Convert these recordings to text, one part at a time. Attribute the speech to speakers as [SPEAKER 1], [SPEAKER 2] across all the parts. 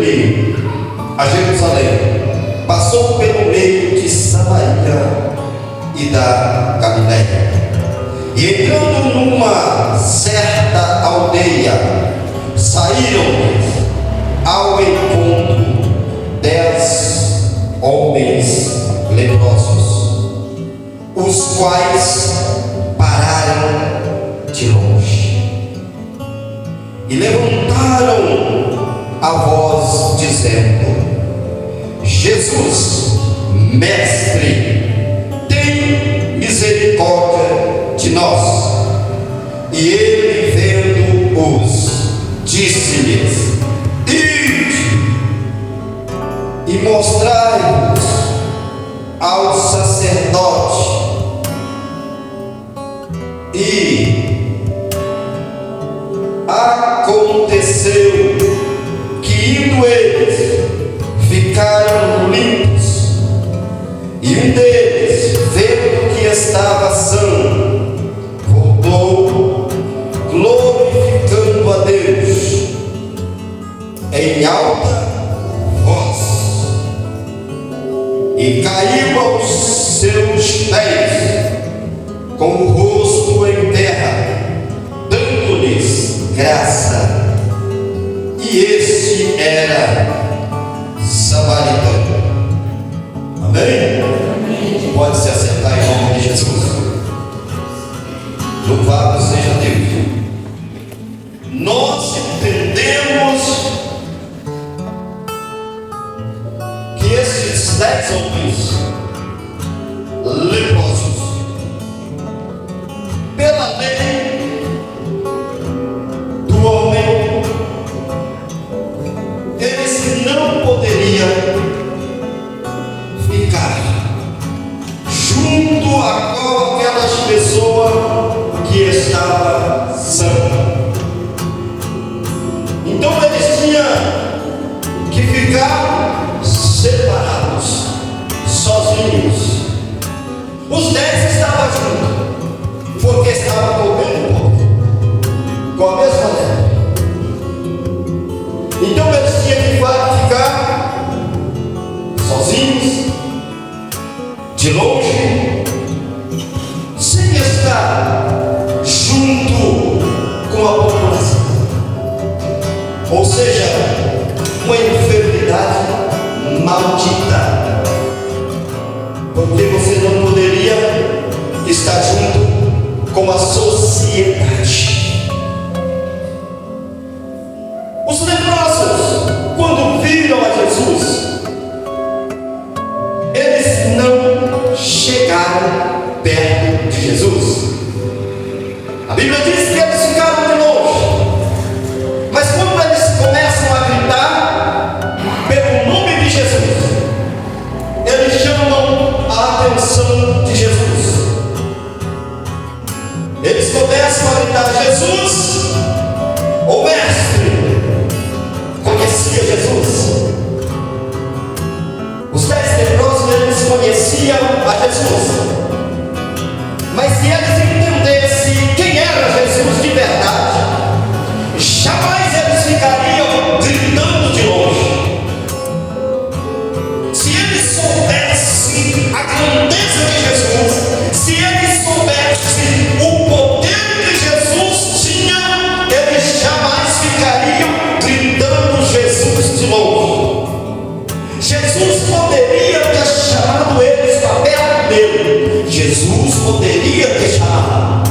[SPEAKER 1] ir a Jerusalém, passou pelo meio de Samaria e da Galiléia. E entrando numa certa aldeia, saíram ao encontro 10 homens leprosos, os quais pararam de longe e levantaram a voz, dizendo: Jesus, mestre, tem misericórdia de nós. E ele, vendo-os, disse-lhes: ide e mostrai-vos ao sacerdote. E aconteceu que, indo eles, ficaram limpos. E um deles, vendo que estava são, voltou, glorificando a Deus em alta voz, e caiu aos seus pés com o rosto em terra, dando-lhes graça. E este era samaritano. Amém? Amém. Pode se assentar em nome de Jesus. Louvado seja Deus. Nós entendemos que esses 10 homens leprosos, pela lei do homem, eles não poderiam ficar junto a aquelas pessoas que estavam sãs. Então eles tinham que ficar separados, sozinhos. Os 10 estavam juntos, porque estavam comendo pouco, com a mesma lepra. Então eles tinham que ficar sozinhos, de longe, sem estar junto com a população. Ou seja, uma enfermidade maldita, porque você não poderia estar junto com a sociedade. Os leprosos, quando viram a Jesus, eles não chegaram perto de Jesus. A Bíblia diz que eles ficaram de longe, mas quando eles começam a gritar pelo nome de Jesus, eles chamam a atenção de Jesus. Eles começam a gritar: Jesus, o mestre, conhecia Jesus. Os 10 leprosos, eles conheciam a Jesus, mas se eles entendessem quem era Jesus de verdade, jamais eles ficariam gritando de longe. Se eles soubessem a grandeza de Jesus, se eles soubessem o poder que Jesus tinha, eles jamais ficariam gritando Jesus de longe. Jesus poderia ter chamado eles para perto dele. Jesus poderia ter chamado,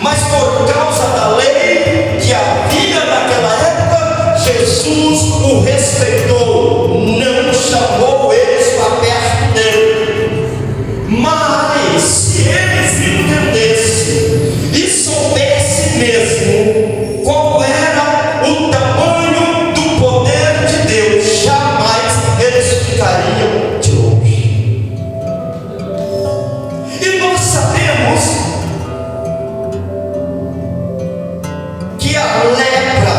[SPEAKER 1] mas por causa da lei que havia naquela época, Jesus o respeitou, não chamou eles para perto dele. Mas se eles entendessem e soubessem mesmo qual era o tamanho do poder de Deus, jamais eles ficariam de longe. E nós sabemos que a lepra,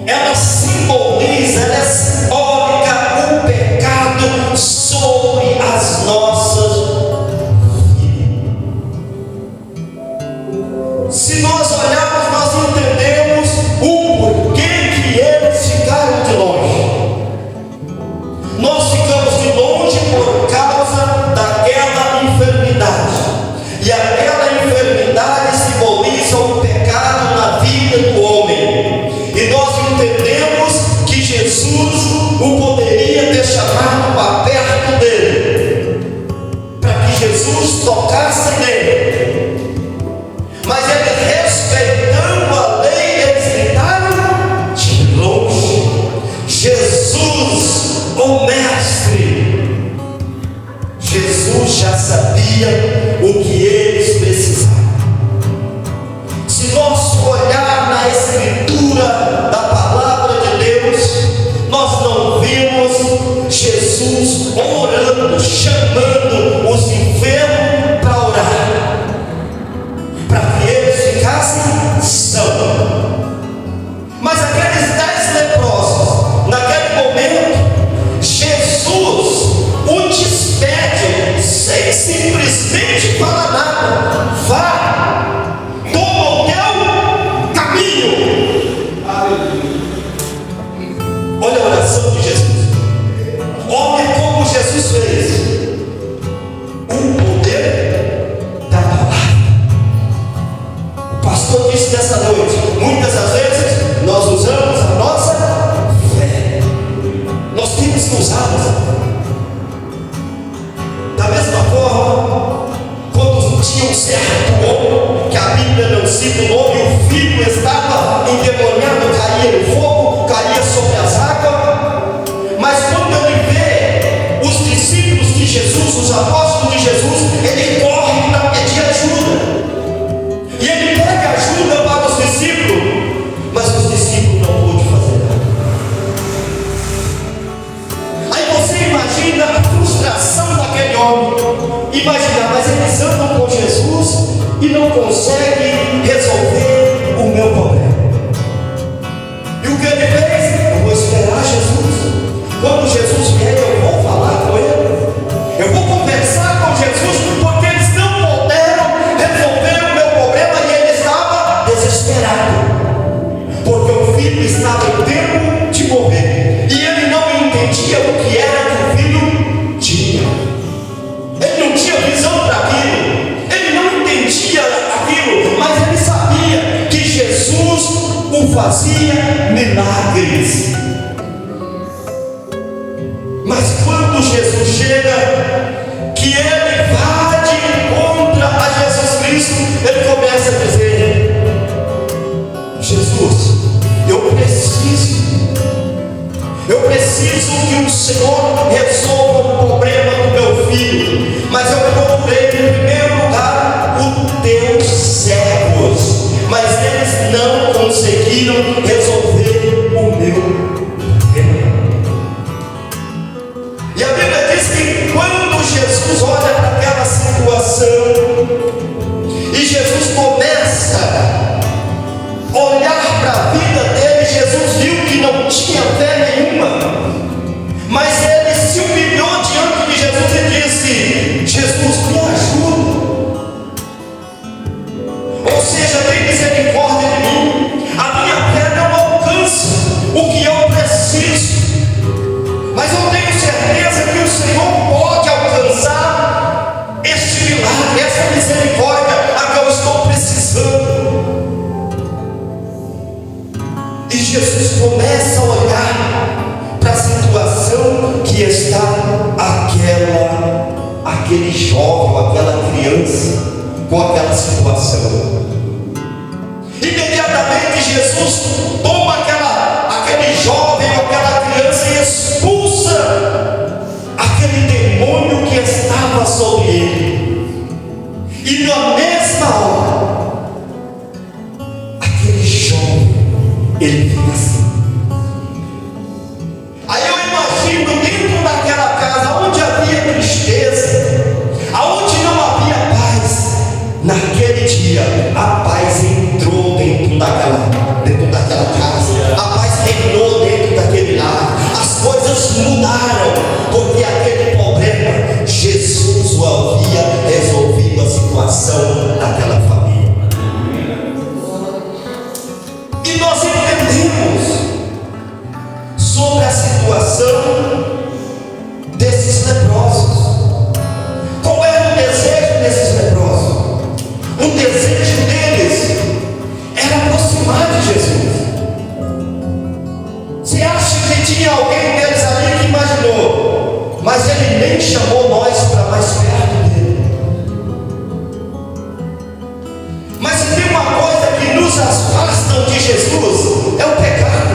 [SPEAKER 1] ela simboliza caía no fogo, caía sobre as águas. Mas quando ele vê os discípulos de Jesus, os apóstolos de Jesus, ele corre para pedir ajuda. E ele pega ajuda para os discípulos, mas os discípulos não pôde fazer nada. Aí você imagina a frustração daquele homem. Imagina, mas eles andam com Jesus e não conseguem resolver o meu problema. E o que ele fez? Eu vou esperar Jesus. Quando Jesus vier, eu vou falar com ele. Eu vou conversar com Jesus, porque eles não puderam resolver o meu problema e ele estava desesperado. Porque o filho estava em tempo de morrer. E ele não entendia o que era que o filho tinha. Ele não tinha visão para aquilo. Ele não entendia aquilo. Mas ele sabia que Jesus o fazia milagres. Mas quando Jesus chega, que ele vai de contra a Jesus Cristo, ele começa a dizer: Jesus, eu preciso que o Senhor resolva o problema do meu filho, mas eu procurei em primeiro lugar os teus servos, mas eles não conseguiram resolver o meu problema. E a Bíblia diz que quando Jesus olha para aquela situação e Jesus começa a olhar para a vida dele, Jesus viu que não tinha fé nenhuma, mas ele se humilhou diante de Jesus e disse: Jesus, me ajuda. Ou seja, tem misericórdia de mim. A minha fé não alcança o que eu preciso, mas eu tenho certeza que o Senhor pode alcançar este milagre, essa misericórdia a que eu estou precisando. E Jesus começa a olhar para a situação que está aquele jovem, aquela criança, com aquela situação. Imediatamente Jesus toma aquele jovem, aquela criança e expulsa aquele demônio que estava sobre ele. E na mesma hora, aquele jovem, ele fica assim. Aí eu imagino dentro daquela casa onde havia tristeza, aonde não havia paz, naquele dia a paz entrou dentro daquela casa, a paz reinou dentro daquele lar, as coisas mudaram, porque aquele problema Jesus o havia resolvido a situação daquela família. E nós entendemos sobre a situação desses leprosos. Qual era o desejo desses leprosos? O desejo deles era aproximar de Jesus. Você acha que tinha alguém deles ali que imaginou, mas ele nem chamou nós para mais perto dele. Mas se tem uma coisa que nos afasta de Jesus, é o pecado.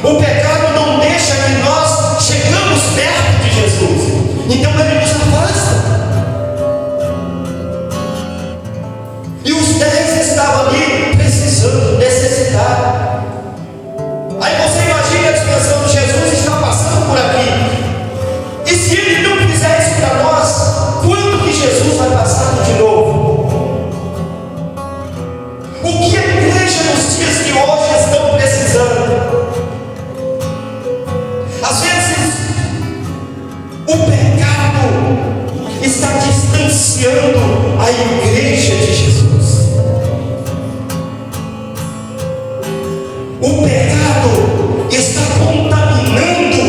[SPEAKER 1] O pecado não deixa que nós chegamos perto de Jesus, então ele nos afasta. E os 10 estavam ali precisando, necessitados. Aí você imagina a expressão: Jesus está passando por aqui. E se ele não fizer isso para nós, quando que Jesus vai passar de novo? O que a igreja nos dias de hoje estão precisando? Às vezes, o pecado está distanciando a igreja de Jesus. O pecado está contaminando,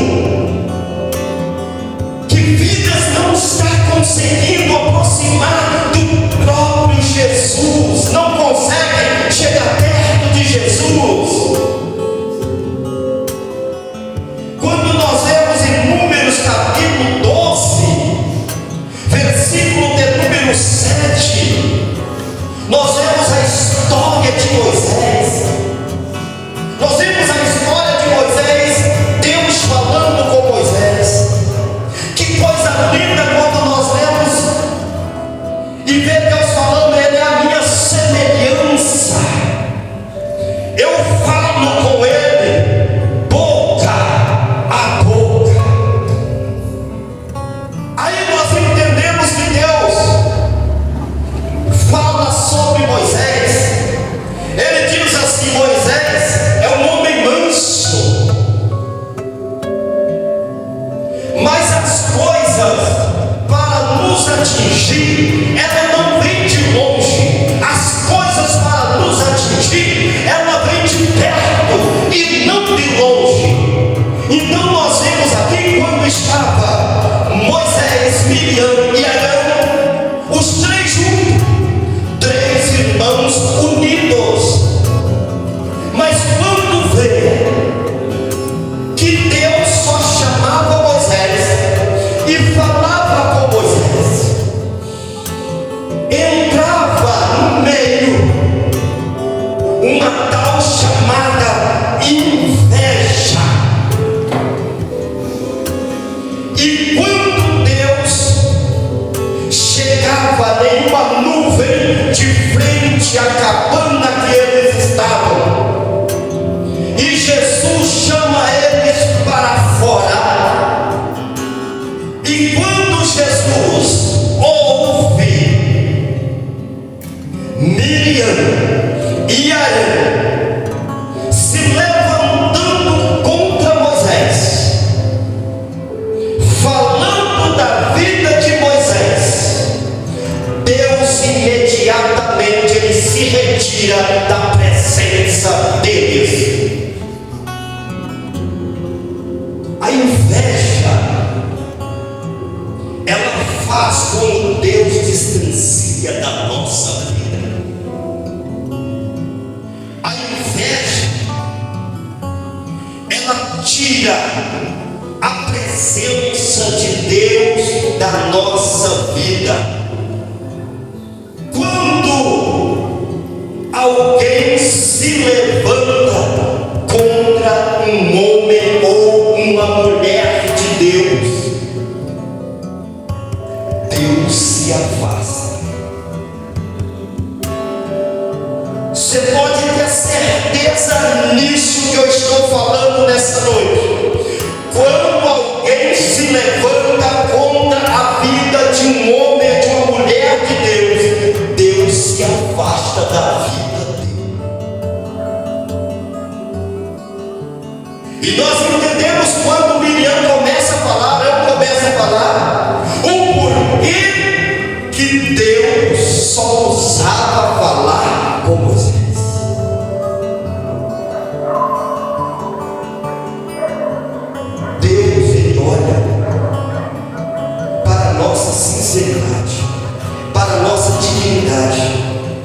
[SPEAKER 1] que vidas não estão conseguindo aproximar do próprio Jesus, não conseguem chegar perto de Jesus. Quando nós vemos em Números capítulo 12, versículo de número 7, nós vemos a história de Moisés. falando com ele, boca a boca. Aí nós entendemos que Deus fala sobre Moisés. Ele diz assim: Moisés é um homem manso, mas as coisas para nos atingir, ela não vem de longe. As coisas para nos atingir, ela vem de perto e não de longe. Então nós vemos aqui quando estava Moisés, Miriam e Arão, os três juntos, três irmãos unidos. Mas quando vê que Deus só chamava Moisés e falava com Moisés, entrava no meio uma tal chamada inveja. E quando Deus chegava em uma nuvem de frente à cabana que eles estavam, e Jesus chama eles para fora, e quando Jesus ouve Miriam e Arão se levantando contra Moisés, falando da vida de Moisés, Deus imediatamente ele se retira da presença deles. A inveja, ela faz como Deus distancia da nossa vida. A inveja, ela tira a presença de Deus da nossa vida. Quando alguém se levanta contra um homem ou uma mulher de Deus, Deus se afasta. Você pode ter certeza nisso que eu estou falando nessa noite. Quando alguém se levanta contra a vida de um homem ou de uma mulher de Deus, Deus se afasta da vida dele. E nós entendemos quando Miriam começa a falar, Arão começa a falar, o porquê que Deus só ousava falar com Moisés. Deus, ele olha para a nossa sinceridade, para a nossa dignidade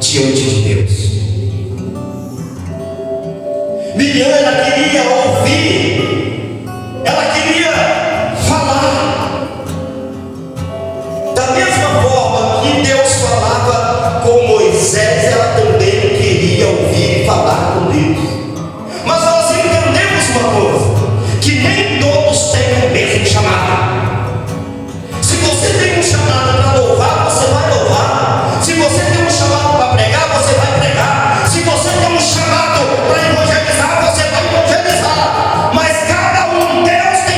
[SPEAKER 1] diante de Deus. Miriam, ela queria ouvir, ela queria falar. Da mesma forma que Deus falava com Moisés, ela também queria ouvir e falar com Deus. Mas nós entendemos uma coisa, que nem todos têm o mesmo chamado. Se você tem um chamado para louvar, você vai louvar. Se você tem um chamado para pregar, você vai pregar. Se você tem um chamado para evangelizar, você vai evangelizar. Mas cada um, Deus tem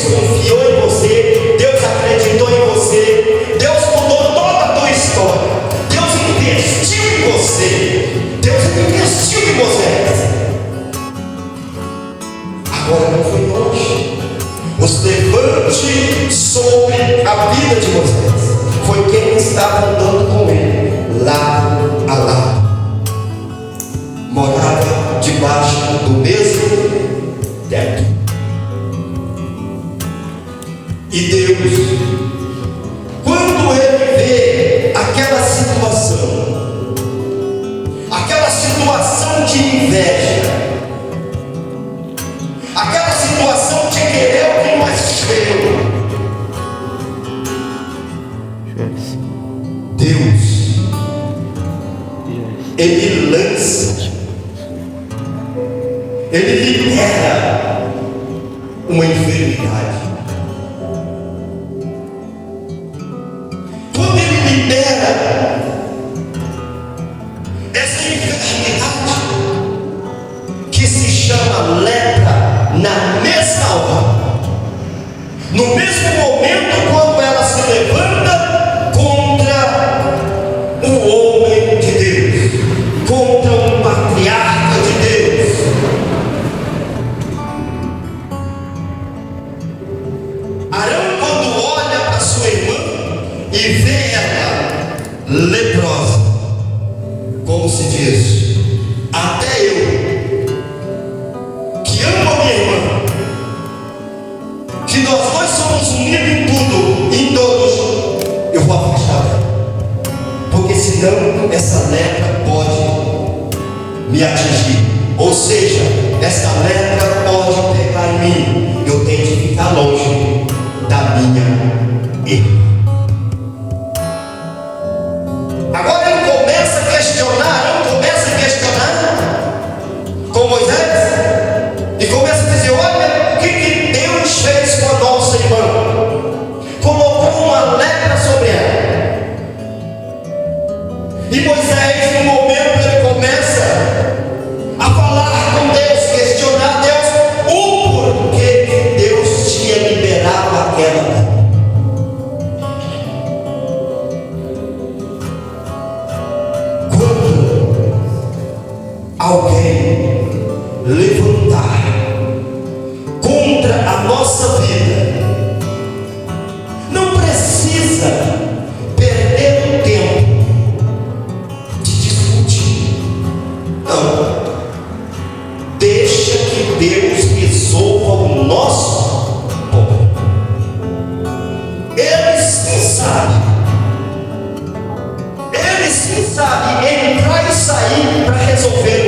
[SPEAKER 1] confiou em você, Deus acreditou em você, Deus mudou toda a tua história, Deus investiu em você, Deus investiu em Moisés. Agora não foi longe. Os levante sobre a vida de Moisés foi quem estava andando com ele, lado a lado. Morava debaixo do mesmo teto. E Deus, quando ele vê aquela situação de inveja, aquela situação de querer o que não é seu, Deus, ele lança, ele libera uma enfermidade. Quando ele libera essa enfermidade, que se chama lepra, na mesma hora, no mesmo momento, quando ela se levanta contra o homem de Deus, contra um patriarca de Deus, Arão, quando olha para sua irmã e vê ela leprosa, como se diz, até eu, que amo a minha irmã, que nós dois somos unidos em tudo, em todos, eu vou afastar ela, porque senão essa lepra pode me atingir, ou seja, essa lepra pode pegar em mim, eu tenho que ficar longe da minha irmã. Agora ele começa a questionar, com Moisés, e começa a dizer: olha o que Deus fez com a nossa irmã, colocou uma lepra sobre ela. E Moisés, no momento, ele começa a falar com Deus, questionar Deus, o porquê que Deus tinha liberado aquela lepra. Quando alguém levantar contra a nossa vida, não precisa perder o tempo de discutir, não, deixa que Deus resolva o nosso problema. Ele sim sabe entrar e sair para resolver